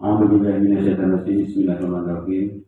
Bismillahirrahmanirrahim.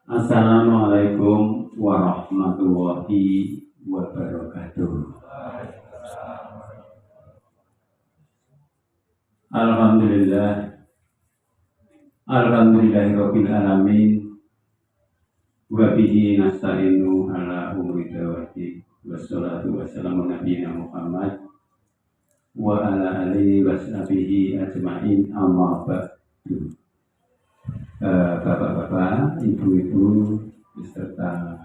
Assalamualaikum warahmatullahi wabarakatuh. Alhamdulillahirabbil alamin. Wa bihi nasta'inu ala umuri dawati. Wassalatu wassalamu nabiyina Muhammad wa ala alihi washabihi ajma'in, amma ba'du. Bapak-bapak, ibu-ibu, beserta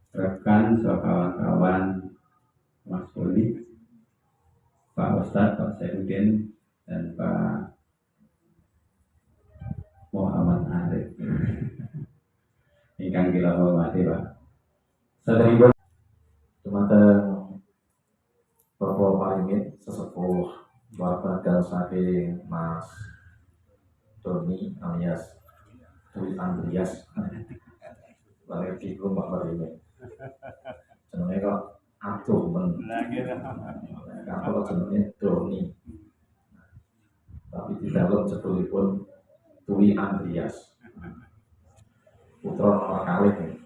rekan, kawan-kawan, Mas Poli, Pak Ustadz, Pak Sayyidin, dan Pak Muhammad Arif. Ingkang kula hormati, Pak. Saderipun Dumateng Bapak Parimit sesepuh warga saking Mas Doni alias Dwi Andreas lahir di Mbak Parimit. Jenenge kok aduh men. Kalau jenenge Doni. Tapi di dalam judulipun Dwi Andreas. Putra nomor kalih.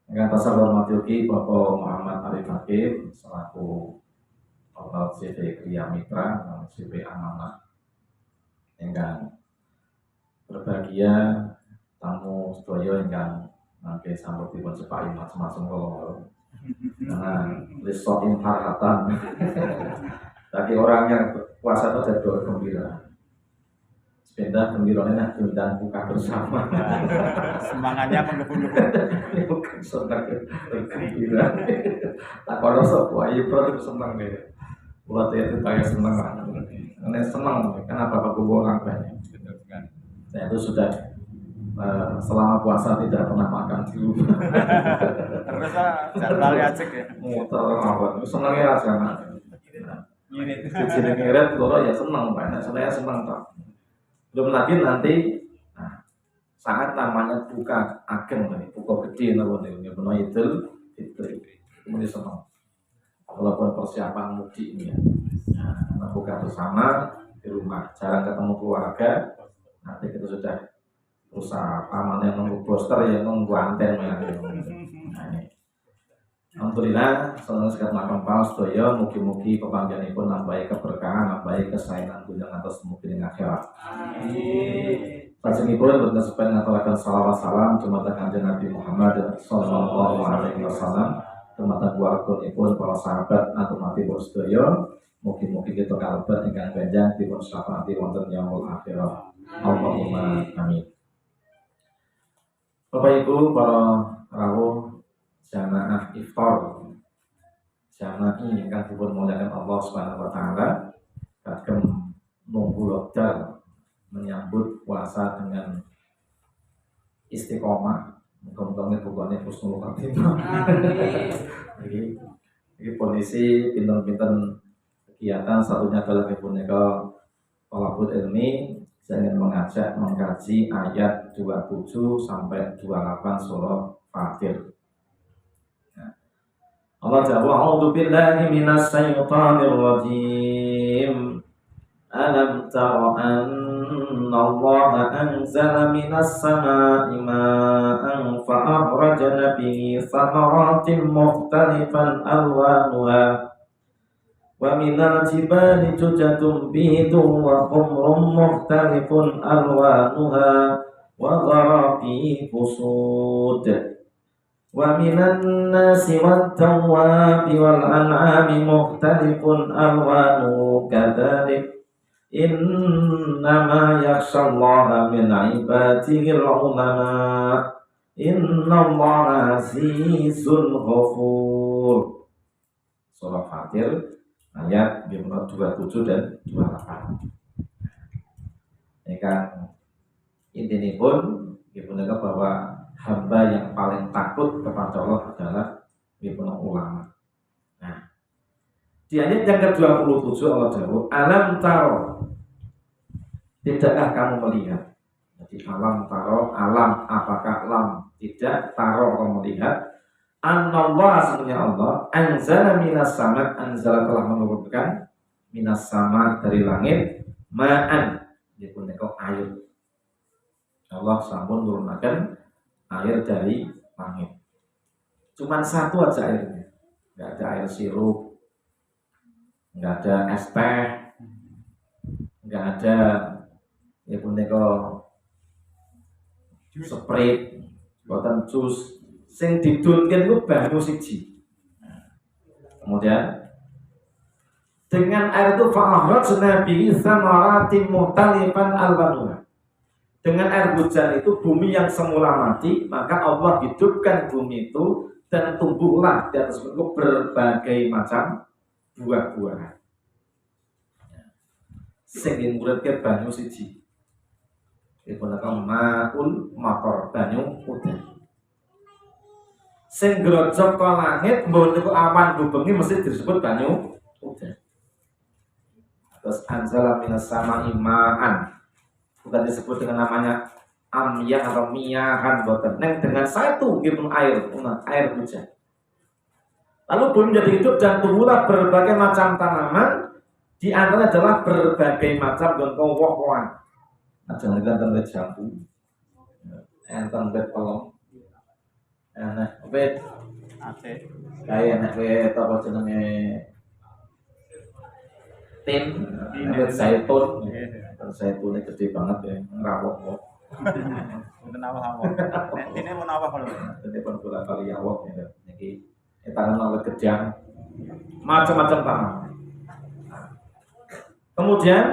Dengan pasal hormati ugi Bapak Muhammad Arif Hakim selaku Kepala CV Kriya Mitra dan CV Amanah. Ingkang berbahagia tamu sedaya ingkang mangke sambutipun sepai macam-macam kala. Nah, lisoin harhatan. Bagi orang yang puasa itu ada doa gembira. Sepeda gembiranya dan buka bersama. Semangatnya menggebu-gebu. Bukan senang gembira. Tak kalau sok ayo produk senang deh. Buat itu kayak senang lah. Karena senang. Kenapa Bapak orang banyak? Saya itu sudah selama puasa tidak pernah makan di rumah. Terus jadwal acik ya. Muter apa? Senangnya aja kan. Jadi ngirit, kalau ya senang banyak. Saya senang tak. Belum lagi nanti saat namanya buka ageng nih, buka gede nih, benar itu kemudian senang. Walaupun persiapan mudik ini ya, buka bersama di rumah, jarang ketemu keluarga. Nanti kita sudah berusaha amannya nunggu poster ya nunggu anten ya. Alhamdulillah, senang sekali makan paus doyo. Mugi-mugi kebanggaan pun nambahi keberkahan, nambahi kesayangan dunia atas mungkin akhirat. Pasangipun berkesepen ngaturaken salawat salam dumateng Kanjeng Nabi Muhammad sallallahu alaihi wasallam, dumateng keluarganipun para sahabat atau mati sedaya. Mugi-mugi kita kalebet ingkang benjang dipun syafaati wonten yaumul akhirah. Allahumma amin. Bapak Ibu para rawuh jamaah iftar, jamaah ini kan dipun muliakan Allah Subhanahu wa taala, kagem nunggu lokal menyambut puasa dengan istiqomah. Muga-muga bukannya husnul khatimah. Ini kondisi pinten-pinten kegiatan, satunya adalah kepunika thalabul ilmi. Saya ingin mengajak mengkaji ayat 27 sampai 28 surah Fatir. Allah jawab, a'udzu billahi minas syaitonir rajim. Alam tara anna Allah anzala minas samaa'i ma'an fa akhrajna bihi thamaratin mukhtalifan alwanuha wa minal jibali jujatun bidun wa humrun mukhtalifun alwanuha wa gharabibu sud. Wa minan nasi wat-tawwabi wal an'ami mukhtalifun alwanuhu kadzalik innama yakhshallaha min ibadihi al-ulama innallaha azizun ghafur. Surah Fatir ayat 27 dan 28. Ini kan intinya pun dipunyakan bahwa hamba yang paling takut kepada Allah adalah ulama. Nah, di ayat yang ke-27 Allah jawab, alam taro, tidakkah kamu melihat? Jadi alam taro, alam apakah lam? Tidak, taro kamu melihat. Anallah, sebenarnya Allah anzala minas sama, anzala telah menurunkan minas sama dari langit ma'an nggih punika air. Allah sampun nurunaken air dari langit. Cuman satu aja airnya. Enggak ada air sirup, enggak ada es teh, enggak ada ya punika Sprite, boten jus. Sing didunken ku banyu siji. Kemudian dengan air itu fa'akhrajna bihi thamaratin mukhtalifan alwanuha. Dengan air hujan itu bumi yang semula mati, maka Allah hidupkan bumi itu dan tumbuhlah di atas itu berbagai macam buah-buahan. Sing muridke banyu siji. Iku napa maul mator banyu udan. Sing grojok ke langit mbon niku awan gubengi mesti disebut banyu udan. Terus anzala minas sama'i ma'an. Bukan disebut dengan namanya amyah atau miyahan boten. Neng dengan satu gitu air hujan. Lalu bumi menjadi hidup dan tumbuhlah berbagai macam tanaman. Di antaranya adalah berbagai macam woh-wohan. Jangan enten wit jambu. Enten wit pelem. Enak wit ate kaya enak wit apa jenenge tin, wit zaitun. Zaitun ini gede banget ya, ngerawok kok. mboten awah-awah. Nek tine mun awah kalau. Jadi pun bola kali awok ya. Niki tangan awet gedang, macam-macam tanaman. Kemudian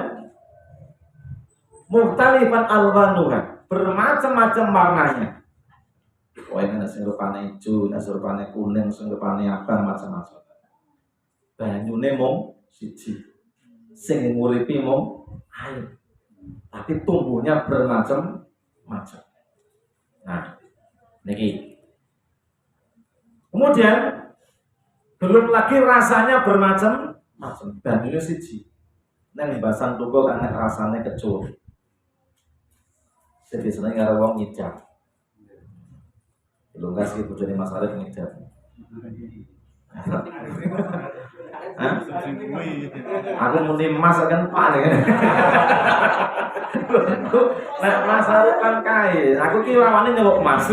mukhtalifan alwanuha, bermacam-macam warnanya. Oh ini nasi rupane hijau, nasi rupane kuning, nasi rupane abang, macam-macam. Banyune mung siji, sing nguripi mung air, tapi tumbuhnya bermacam-macam. Nah, niki. Kemudian belum lagi rasanya bermacam-macam. Banyune siji. Neng basan tukul anak rasanya kecut. Jadi seneng karo wong ngidam. Belum kasih bojone Mas Arif ngidam. Hah? Aku muni Mas kan paling. Nek Mas Arif kan kae, aku ki lawane nyeluk Mas.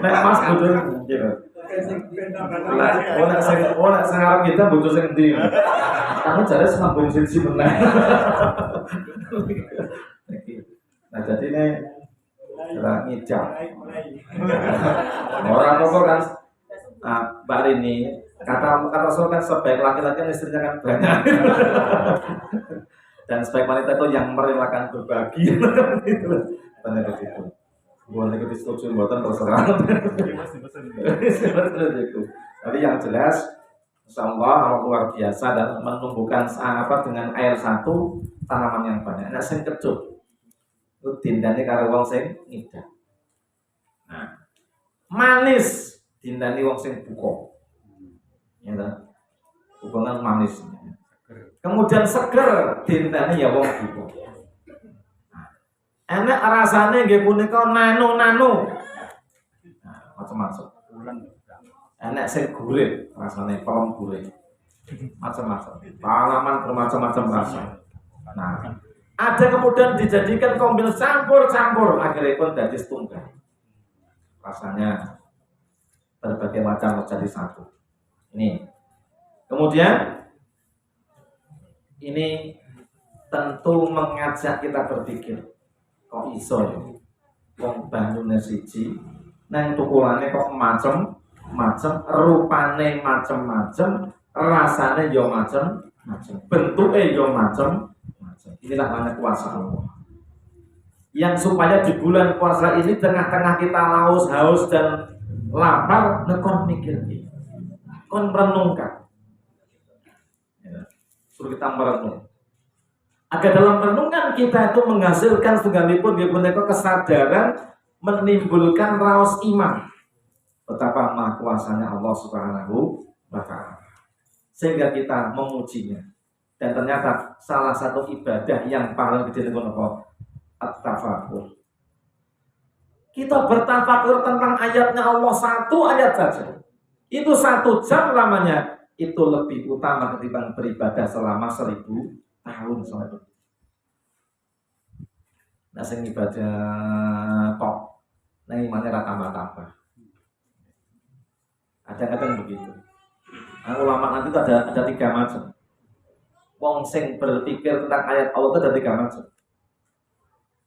Nek Mas bojone nggih. Nek sing arep kita bojo sing endi? Kamu jare sambung siji meneh. Nah jadi ini ora ngijak. Orang apa kan Mbak Rini kata Rasul kan sebaik laki-laki istrinya kan banyak. Dan sebaik wanita itu yang merelakan berbagi. Benar begitu. Boleh ikut setuju buatan terserah. Tapi yang jelas, insyaallah Allah luar biasa dan menumbuhkan sahabat dengan air satu tanaman yang banyak. Nah, sing kecut, itu dindani karo wong sing ngidam. Nah, manis dindani wong sing buka. Ya kan? Hubungan manis. Kemudian seger dindani ya wong buka. Enak rasanya nggih punika nano-nano. Nah, macam-macam. Enak sing gurih rasanya pelem gurih. Macam-macam. Tanaman bermacam-macam rasa. Nah, ada kemudian dijadikan kombinasi campur-campur akhirnya pun jadi setunggal. Rasanya berbagai macam menjadi satu. Ini. Kemudian ini tentu mengajak kita berpikir. Kok iso ya? Wong banyune siji, nang tukulane kok macem-macem, rupane macem-macem, rasane ya macem-macem, bentuke ya macem-macem. Inilah namanya kuasa Allah. Yang supaya di bulan puasa ini tengah-tengah kita haus dan lapar, nekon mikir iki. Kon merenungkan. Ya, suruh kita merenung. Agar dalam renungan kita itu menghasilkan setunggalipun dia punya kesadaran menimbulkan raos iman betapa maha kuasanya Allah Subhanahu wa ta'ala sehingga kita memujinya. Dan ternyata salah satu ibadah yang paling gede itu apa? At-tafakkur. Kita bertafakur tentang ayatnya Allah satu ayat saja. Itu 1 jam lamanya itu lebih utama ketimbang beribadah selama 1000 tahun soalnya. Nah, sing ibadah tok, nah imannya tambah-tambah. Kadang-kadang begitu. Nah, ulama nanti itu ada 3 macam. Wong sing berpikir tentang ayat Allah itu ada 3 macam.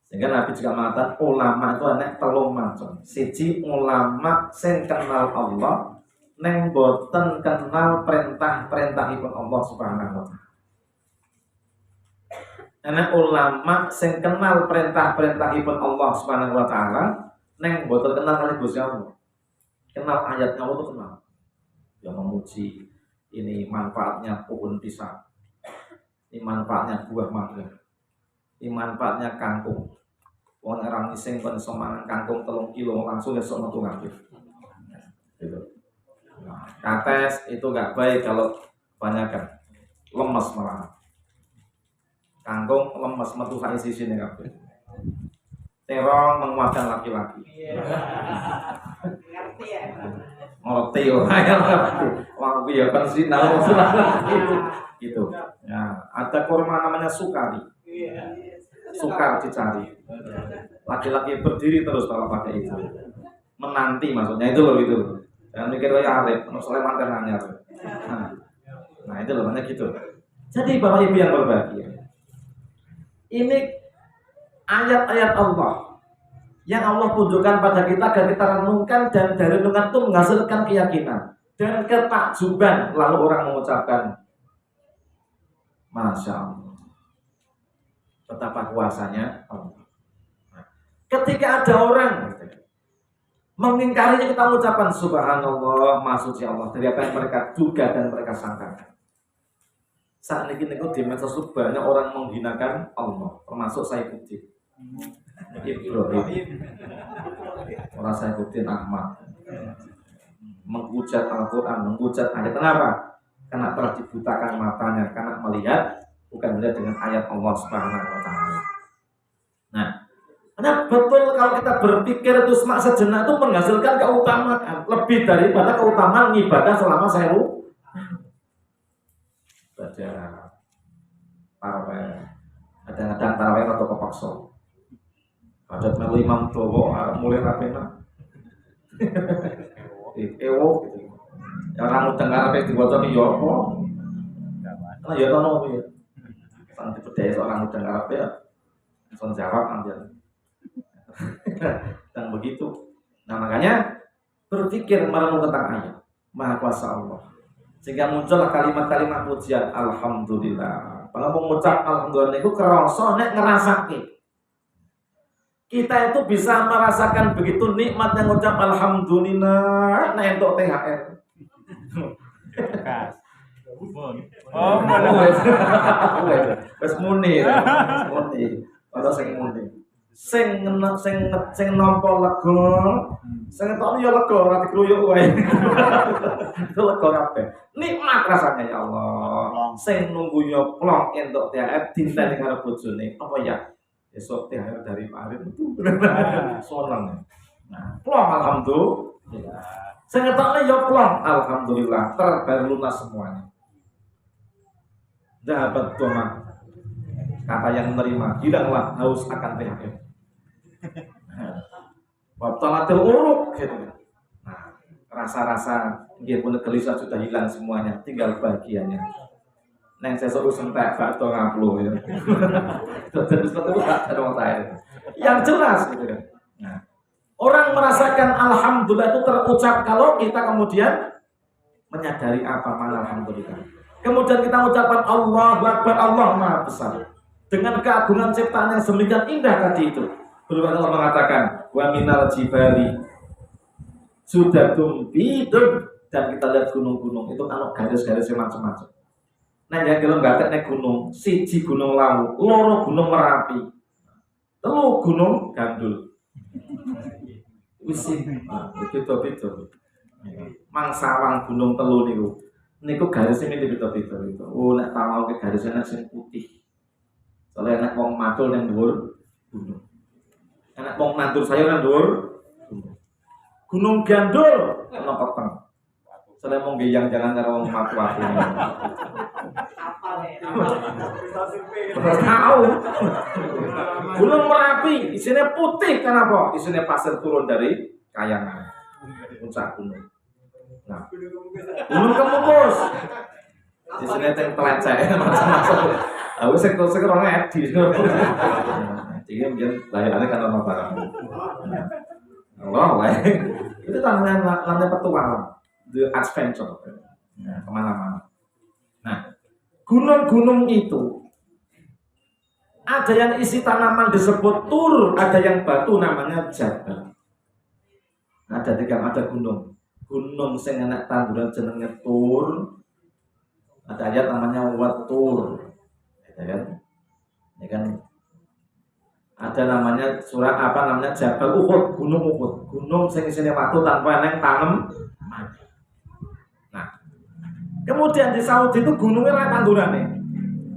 Sehingga Nabi juga mengatakan ulama itu ada 3 macam. Siji ulama sing kenal Allah, neng boten kenal perintah-perintahipun Allah Subhanahu wa taala. Ana ulama sing kenal perintah-perintahipun Allah Subhanahu wa taala, neng boten kenal kali Gusti Allah. Kenal ayat Allah itu kenal. Yang memuji ini manfaatnya pohon pisang. Ini manfaatnya buah mangga. Ini manfaatnya kangkung. Orang ngising kon iso mangan kangkung 3 kilo langsung esuk metu ngambil. Gitu. Nah, kates itu enggak baik kalau kebanyakan. Lemes malah. Kangkung lemes metu sak sisine kabeh. Terong menguatkan laki-laki. Ngerti ya? Ngerti ya. Wong piye kan sinau gitu. Ya, ada kurma namanya sukari. Sukar dicari. Laki-laki berdiri terus kalau pakai itu. Menanti maksudnya itu loh itu. Jangan mikir kayak Arif, Sulaiman kan anyar. Nah, itu loh namanya gitu. Jadi Bapak Ibu yang berbahagia. Ini ayat-ayat Allah yang Allah tunjukkan pada kita agar kita renungkan, dan dari renungan itu menghasilkan keyakinan dan ketakjuban, lalu orang mengucapkan Masya Allah, betapa kuasanya Allah. Ketika ada orang mengingkarinya, kita mengucapkan Subhanallah, Maha Suci Allah dari apa yang mereka duga dan mereka sangkakan. Saat ini di medsos banyak orang menghinakan Allah, termasuk Saifuddin Ibrahim, orang Saifuddin Ahmad, menghujat Al-Quran, menghujat ayat. Kenapa? Karena telah dibutakan matanya, karena melihat bukan melihat dengan ayat Allah Subhanahu wa taala. Nah, karena betul kalau kita berpikir itu sejenak itu menghasilkan keutamaan lebih daripada keutamaan ibadah selama 1000 baca tarawih. Kadang-kadang tarawih atau kepaksa. Ada melu imam dowo mulai rapena. Ewo gitu. Ya orang mudeng karepe diwaca ki yo apa? Nah ya ono ya. Sang dibedhai seorang mudeng karepe ya. Langsung jawab ambil. Dan begitu. Nah makanya berpikir merenung tentang ayat Maha Kuasa Allah, sehingga muncullah kalimat-kalimat pujian alhamdulillah. Kalau mengucap alhamdulillah itu kerasa nek ngerasake. Kita itu bisa merasakan begitu nikmatnya ngucap alhamdulillah nek entuk THR. Oh, wis muni. Ora sing muni. Sing nampa lega, sing entuk ya lega ora dikruyuk wae. Itu lega kabeh. Nikmat rasanya ya Allah. Sing nunggu ya plong entuk THR dinteni karo bojone. Apa ya? Esok THR dari Pak Arif itu seneng. Nah, plong alhamdulillah. Sing entukne ya plong alhamdulillah, terlunas semuanya. Dapat doma. Kata yang menerima, hilanglah haus akan THR. Wabtalatil uruk gitu. Nah, rasa-rasa dia pun gelisah sudah hilang semuanya, tinggal bahagianya. Neng sesuk sentek bakto ngaplo ya. Terus betul ada saya. Yang jelas gitu kan. Nah, orang merasakan alhamdulillah itu terucap kalau kita kemudian menyadari apa makna alhamdulillah. Kemudian kita mengucapkan Allahu Akbar, Allah Maha Besar. Dengan keagungan ciptaan yang sedemikian indah tadi itu. Belum Allah mengatakan wa minal jibali sudatum bidun, dan kita lihat gunung-gunung itu kalau garis-garis macam-macam. Nah, yang dalam gatek nek gunung, siji gunung Lawu, loro gunung Merapi, telu gunung Gandul. Wis beda-beda. Mangsawang gunung telu niku garisnya beda-beda itu. Oh, nek tahu ke garisnya sing putih. Soalnya nek wong madul nang dhuwur gunung. Nek wong nandur sayur nang dhuwur gunung. Gunung Gandul ana peteng. Soalnya mau geyang jangan karo wong matu-matu. Terus tahu. Gunung Merapi isinya putih kenapa? Isinya pasir turun dari kayangan. Puncak gunung. Nah, Gunung Kemukus. Isinya telecek macam-macam. Aku sektor edi. Jadi mungkin layanannya kan orang barang. Allah, itu tanahnya petualang, the adventure, kemana-mana. Nah, gunung-gunung itu ada yang isi tanaman disebut tur, ada yang batu namanya jabal. Ada gunung, gunung sing enak tanduran jenenge tur. Ada ayat namanya watur, ya kan? Ada namanya surah apa namanya Jabal Uhud, Gunung Uhud, gunung sing isine watu tanpa eneng tanem. Nah, kemudian di Saudi itu gunungnya ra tandurane.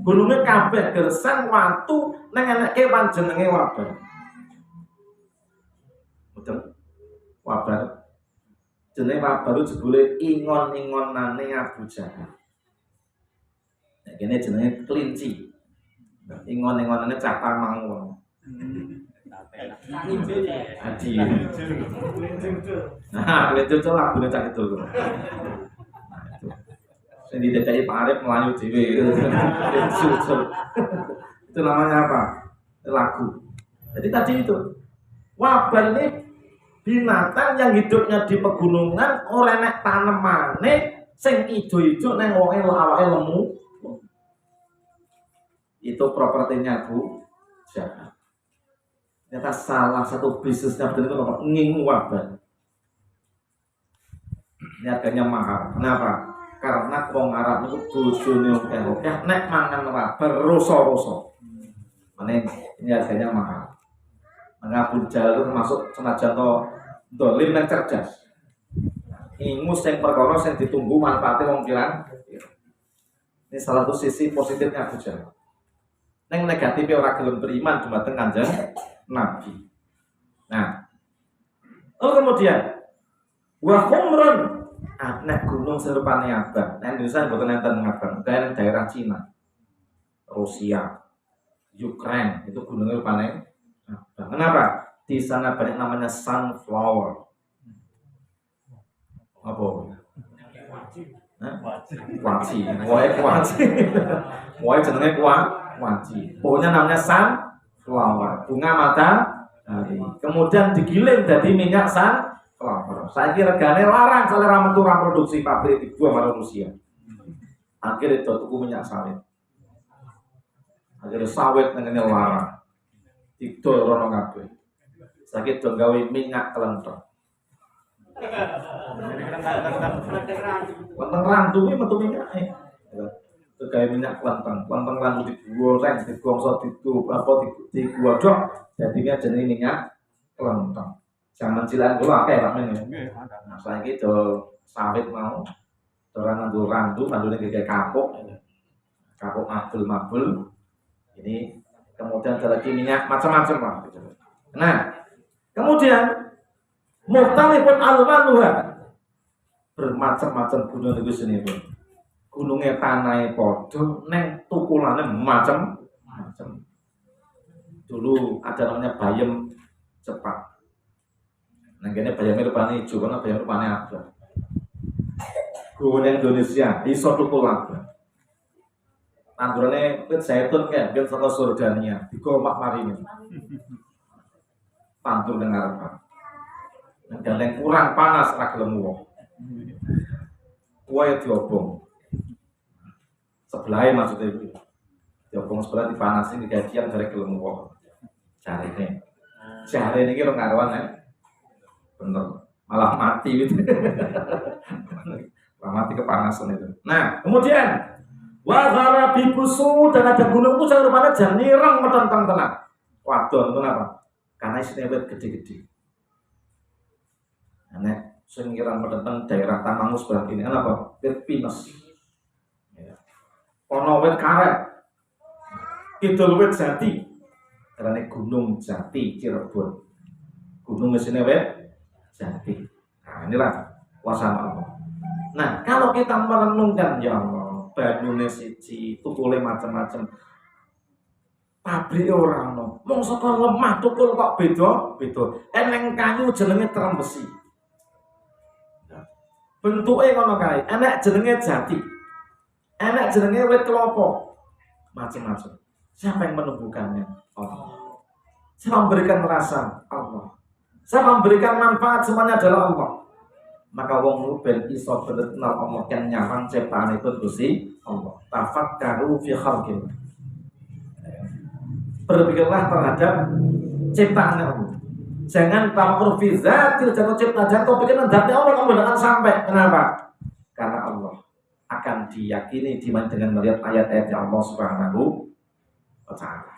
Gunungnya kabeh gersan watu neng eneke panjenenge wabar. Betul. Wabar. Jenenge wabar jebule ingon-ingonane Abu Jahal. Nah, kene jenenge kelinci. Ingon-ingonane cah mangun. Haji. Nah, itu lagune cak itu. Sing didecaki Pak Arif melayu dhewe. Itu namanya apa? Lagu. Jadi tadi itu wabar ini binatang yang hidupnya di pegunungan, ora nek tanemane sing ijo-ijo nang wonge awake lemu. Itu propertinya Bu Jahal. Ternyata salah satu bisnisnya betul itu apa? Ngingu wabar. Ini harganya mahal. Kenapa? Karena wong Arab itu bojone akeh-akeh nek mangan wabar roso-roso. Ini harganya mahal. Abu Jahal itu termasuk senajan to dolim dan cerdas. Ingus yang perkara yang ditunggu manfaatnya wong pirang. Ini salah satu sisi positifnya Abu Jahal. Yang negatifnya orang gelem beriman dumateng Kanjeng Nabi. Nah, kemudian wa khumrun, nek gunung serupane abang. Nek Indonesia mboten enten abang, kayak daerah Cina, Rusia, Ukraine itu gunungnya rupane abang. Kenapa? Di sana banyak namanya sunflower. Apa? Kuaci. Woe jenenge kuaci. Pokoknya namanya sunflower, bunga matahari. Kemudian digiling jadi minyak sunflower. Saiki regane larang selera metu ra produksi pabrik dibuang marang Rusia. Akhirnya itu tuku minyak sawit. Akhirnya sawit ngene larang. Didol rono kabeh. Saiki do gawe minyak kelentheng. Kelentheng randu iki metu minyake. Gawe minyak kelentheng randu digoreng, digongso, digodhog jadinya jenenge minyak kelentheng. Zaman cilik kula akeh Pak men. Nah, saiki do sawit mau orang nganggo randune kayak kapuk mabul. Ini kemudian ada lagi minyak macam-macam Pak. Nah, kemudian mukhtalifun alwanuha, bermacam-macam gunung itu sendiri. Gunungnya tanahnya podo, neng tukulane macam-macam. Dulu ada namanya bayam cepat. Nah, kene bayamnya rupane ijo, karena bayam rupane abang. Gunung Indonesia iso tukul abang. Tandurane wit zaitun kayak ben saka Jordania, digomak marine. Pantur ning ngarepan. Dan yang kurang panas ra gelem wong. Kuwe diobong. Sebelahnya maksudnya itu. Diobong sebelah dipanasin digajian dari gelem wong. Jarene iki ora ngaruan ya. Bener. Malah mati gitu. Malah mati kepanasan itu. Nah, kemudian wazara bibusu dan ada gunung itu saya rupanya janirang metentang tenang. Wadon kenapa? Karena isinya wit gede-gede. Nek sing kirang metentang daerah Tamangus sebelah kini apa? Wit pinus. Ya. Ono wit karet. Kidul wit jati. Karena gunung jati Cirebon. Gunung isinya wit jati. Nah inilah kuasa Allah. Nah, kalau kita merenungkan ya Allah, banyune siji, tukule macam-macam. Pabrik orang no, mung saka lemah tukul kok beda. Eneng kayu jenenge terang besi. Bentuke ngono kae, enek jenenge jati. Enek jenenge wit kelapa. Macam-macam. Siapa yang menumbuhkannya? Allah. Siapa memberikan rasa? Allah. Siapa memberikan manfaat? Semuanya adalah Allah. Maka wong ben iso bener-bener Allah kan nyawang ciptaan itu Gusti Allah. Tafakkaru fi khalqillah. Berpikirlah terhadap ciptaan Allah. Jangan tamakkur fi zatil, jangan cipta, jangan kau pikirkan zatnya Allah kamu akan sampai. Kenapa? Karena Allah akan diyakini dengan melihat ayat-ayat Allah Subhanahu wa taala.